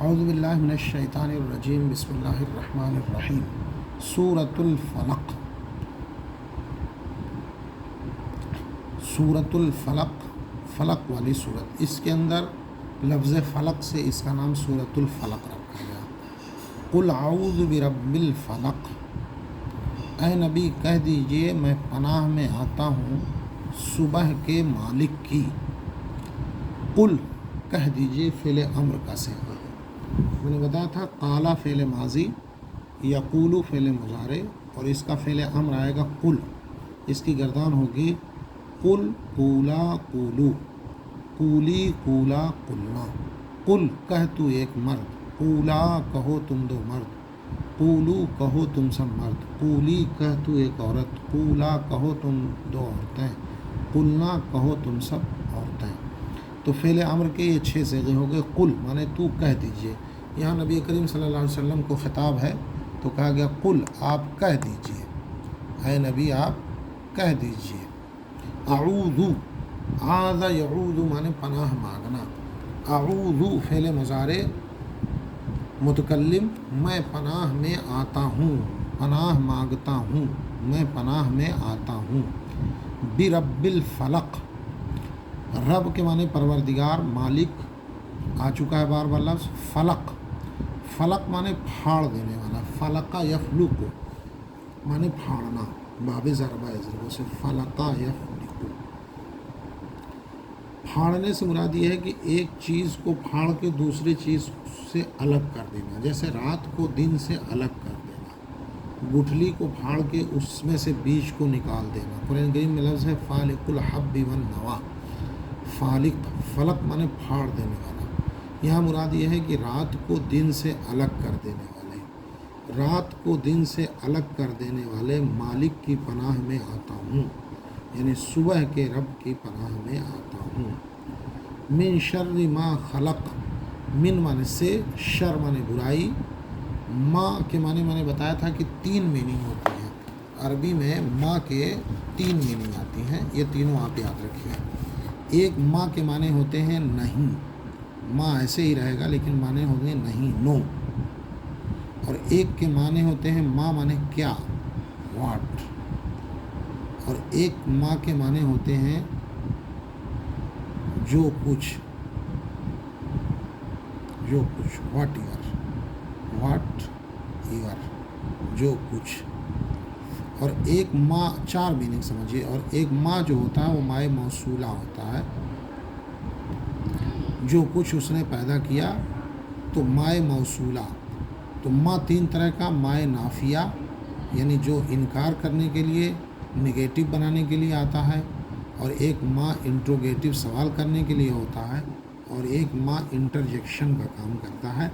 اعوذ باللہ من الشیطان الرجیم بسم اللہ الرحمن الرحیم۔ سورۃ الفلق، سورۃ الفلق، فلق والی صورت۔ اس کے اندر لفظ فلق سے اس کا نام سورۃ الفلق رکھا گیا۔ قل اعوذ برب الفلق، اے نبی کہہ دیجئے میں پناہ میں آتا ہوں صبح کے مالک کی۔ قل کہہ دیجئے فعل امر کا صیغہ ہے۔ میں نے بتایا تھا قالا فعل ماضی، یقول فعل مضارع، اور اس کا فعل امر آئے گا قل۔ اس کی گردان ہوگی قل قولا قولو، قولی قولا قلنا۔ قل کہہ تو ایک مرد، قولا کہو تم دو مرد، قولو کہو تم سب مرد، قولی کہہ تو ایک عورت، قولا کہو تم دو عورتیں، قلنا کہو تم سب عورتیں۔ تو فعل امر کے یہ 6 صیغے ہو گئے۔ قل مانے تو کہہ دیجئے۔ یہاں نبی کریم صلی اللہ علیہ وسلم کو خطاب ہے تو کہا گیا قل، آپ کہہ دیجئے، اے نبی آپ کہہ دیجئے۔ اعوذ، عاذ یعوذ مانے پناہ مانگنا۔ اعوذ فعل مضارع متکلم، میں پناہ میں آتا ہوں، پناہ مانگتا ہوں، میں پناہ میں آتا ہوں۔ برب الفلق، رب کے معنی پروردگار، مالک آ چکا ہے بار بار لفظ۔ فلق، فلق معنی پھاڑ دینے والا، فلقہ یفلق معنی پھاڑنا، باب ضربہ ضربہ سے فلقہ یفلق۔ پھاڑنے سے مراد یہ ہے کہ ایک چیز کو پھاڑ کے دوسری چیز سے الگ کر دینا، جیسے رات کو دن سے الگ کر دینا، گٹھلی کو پھاڑ کے اس میں سے بیج کو نکال دینا۔ قرآن کریم میں لفظ ہے فالق الحب والنوى، فالق، فلق معنی پھاڑ دینے والا۔ یہاں مراد یہ ہے کہ رات کو دن سے الگ کر دینے والے، رات کو دن سے الگ کر دینے والے مالک کی پناہ میں آتا ہوں، یعنی صبح کے رب کی پناہ میں آتا ہوں۔ من شر ما خلق، من معنی سے، شر معنی برائی، ما کے معنی میں نے بتایا تھا کہ 3 میننگ ہوتی ہیں عربی میں، ما کے 3 میننگ آتی ہیں، یہ تینوں آپ یاد رکھیے۔ ایک ما کے معنی ہوتے ہیں نہیں، ما ایسے ہی رہے گا لیکن معنی ہوں گے نہیں، نو۔ اور ایک کے معنی ہوتے ہیں ما معنی کیا، واٹ۔ اور ایک ما کے معنی ہوتے ہیں جو کچھ، جو کچھ، واٹ ایور، واٹ ایور، جو کچھ۔ اور ایک ما 4 میننگ سمجھیے، اور ایک ما جو ہوتا ہے وہ مائے موصولہ ہوتا ہے، جو کچھ اس نے پیدا کیا، تو مائے موصولہ۔ تو ما 3 طرح کا، مائے نافیہ یعنی جو انکار کرنے کے لیے، نگیٹو بنانے کے لیے آتا ہے، اور ایک ما انٹروگیٹو سوال کرنے کے لیے ہوتا ہے، اور ایک ما انٹرجیکشن کا کام کرتا ہے،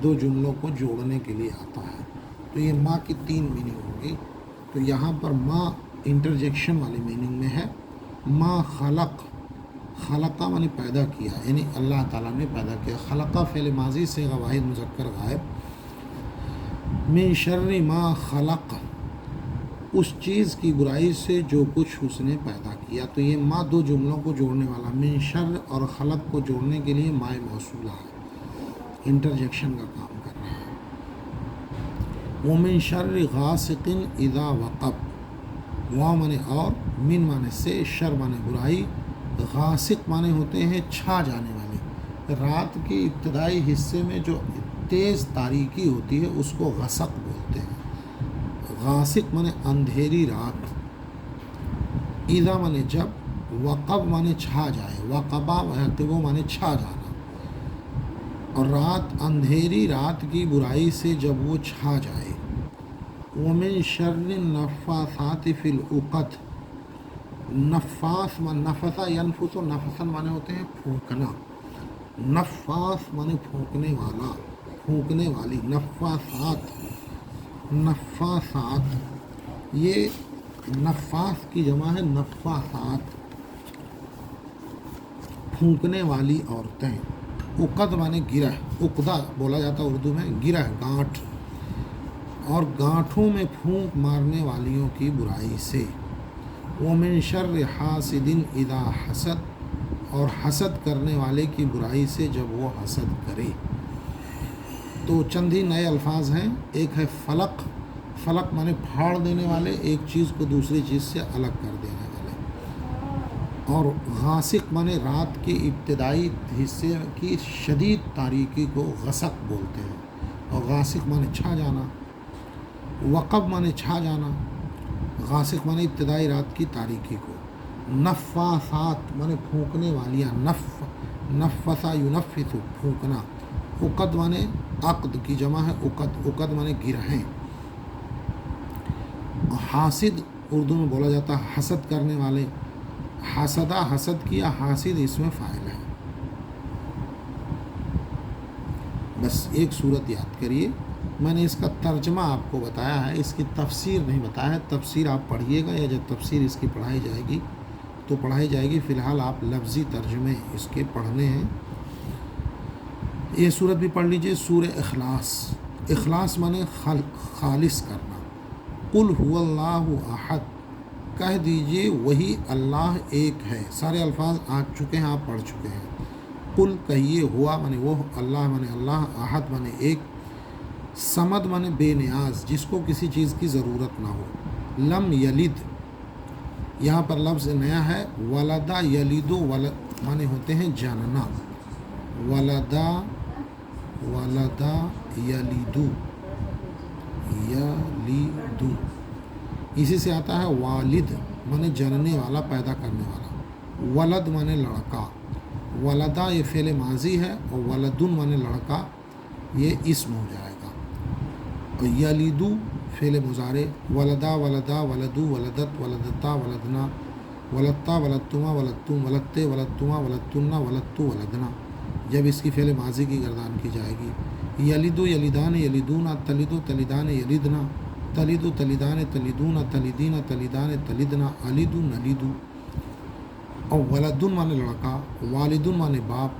2 جملوں کو جوڑنے کے لیے آتا ہے۔ تو یہ ما کی 3 میننگ ہوگی۔ تو یہاں پر ما انٹرجیکشن والی میننگ میں ہے۔ ما خلق، خلقہ معنی پیدا کیا، یعنی اللہ تعالیٰ نے پیدا کیا۔ خلقہ فعل ماضی سے واحد مذکر غائب۔ من شر ما خلق، اس چیز کی برائی سے جو کچھ اس نے پیدا کیا۔ تو یہ ما 2 جملوں کو جوڑنے والا، من شر اور خلق کو جوڑنے کے لیے مائے موصولہ ہے، انٹرجیکشن کا کام کر رہا ہے۔ ومن شر غاسق اذا وقب، وا معنی اور، من معنی سے، شر معنی برائی، غاسق معنی ہوتے ہیں چھا جانے والے۔ رات کے ابتدائی حصے میں جو تیز تاریکی ہوتی ہے اس کو غسق بولتے ہیں۔ غاسق معنی اندھیری رات، اذا معنی جب، وقب معنی چھا جائے، وقبا ویقبو معنی چھا جانا۔ اور رات، اندھیری رات کی برائی سے جب وہ چھا جائے۔ ومن شر النفاثات فی العقد، نفاس من نفث ینفث، نفثن معنی ہوتے ہیں پھونکنا، نفاس معنی پھونکنے والا، پھونکنے والی، نفاثات، نفاثات، یہ نفاس کی جمع ہے نفاثات، پھونکنے والی عورتیں۔ عقد معنی گرہ، عقدہ بولا جاتا اردو میں، گرہ، گانٹھ، اور گانٹھوں میں پھونک مارنے والیوں کی برائی سے۔ ومن شر حاسد اذا حسد، اور حسد کرنے والے کی برائی سے جب وہ حسد کرے۔ تو چند ہی نئے الفاظ ہیں. ایک ہے فلق. فلق مانے پھاڑ دینے والے، ایک چیز کو دوسری چیز سے الگ کر دینے والے. اور غاسق مانے رات کے ابتدائی حصے کی شدید تاریکی کو غسق بولتے ہیں. اور غاسق مانے چھا جانا. وقب مانے چھا جانا. غاسق مانے ابتدائی رات کی تاریکی کو. نفاثات مانے پھونکنے والیاں. نفسا ینفث پھونکنا. عقد مانے عقد کی جمع ہے عقد. عقد مانے گرہیں. حاسد اردو میں بولا جاتا ہے حسد کرنے والے. حسدہ حسد کیا، حاسد اس میں فاعل ہے. بس ایک صورت یاد کریے. میں نے اس کا ترجمہ آپ کو بتایا ہے، اس کی تفسیر نہیں بتایا ہے. تفسیر آپ پڑھیے گا، یا جب تفسیر اس کی پڑھائی جائے گی تو پڑھائی جائے گی. فی الحال آپ لفظی ترجمے اس کے پڑھنے ہیں. یہ صورت بھی پڑھ لیجئے. سورہ اخلاص. اخلاص مانے خالص کرنا. قل هو اللہ احد، کہہ دیجئے وہی اللہ ایک ہے. سارے الفاظ آ چکے ہیں، آپ پڑھ چکے ہیں. قل کہیے، ہوا مانے وہ، اللہ مانے اللہ، احد مانے ایک، صمد مانے بے نیاز، جس کو کسی چیز کی ضرورت نہ ہو. لم یلد، یہاں پر لفظ نیا ہے. ولدا یلیدو، ولد مانے ہوتے ہیں جاننا. ولدا یلیدو، یلیدو اسی سے آتا ہے. والد مانے جننے والا، پیدا کرنے والا. ولد مانے لڑکا. ولدا یہ فعل ماضی ہے، اور ولدن مانے لڑکا یہ اسم ہو جائے گا. اور یلیدو فعل مضارع. ولدا ولدا ولدو ولدت ولدتا ولدنا ولدتا ولدتما ولدتم ولدتے ولدتما ولدتنا ولدتو ولدنا، جب اس کی فعل ماضی کی گردان کی جائے گی. یلیدو یلیدان یلیدونا، تلدو تلدان یلیدنا، تلدو تلدان تلدونا، تلدینا تلدان تلدنا، علیدو نلیدو. اور ولدن مانے لڑکا، والدن مانے باپ.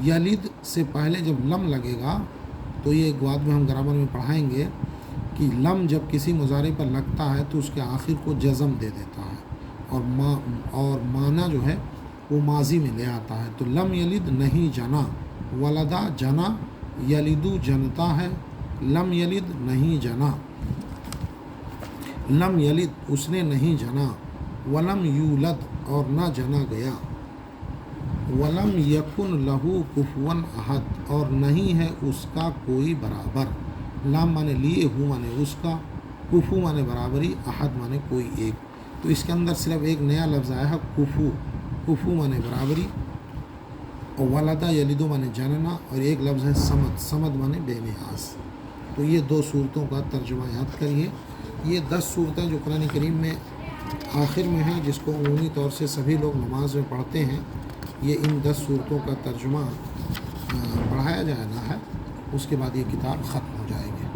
یلد سے پہلے جب لم لگے گا تو یہ ایک بات میں ہم گرامر میں پڑھائیں گے کہ لم جب کسی مضارع پر لگتا ہے تو اس کے آخر کو جزم دے دیتا ہے، اور معنی جو ہے وہ ماضی میں لے آتا ہے. تو لم یلد نہیں جنا. ولدا جنا. یلیدو جنتا ہے. لم یلد نہیں جنا. لم یلد اس نے نہیں جنا. ولم یولد اور نہ جنا گیا. ولم یکن لہو کفوا احد اور نہیں ہے اس کا کوئی برابر. لام مانے لیے، ہو مانے اس کا، کفو مانے برابری، احد مانے کوئی ایک. تو اس کے اندر صرف ایک نیا لفظ آیا ہے کفو. کفو مانے برابری، اور ولدا یلیدو مانے جننا، اور ایک لفظ ہے صمد. صمد مانے بے نیاز. تو یہ دو صورتوں کا ترجمہ یاد کریے. یہ 10 صورتیں جو قرآن کریم میں آخر میں ہیں، جس کو عمومی طور سے سبھی لوگ نماز میں پڑھتے ہیں، یہ ان 10 صورتوں کا ترجمہ پڑھایا جانا ہے. اس کے بعد یہ کتاب ختم ہو جائے گی.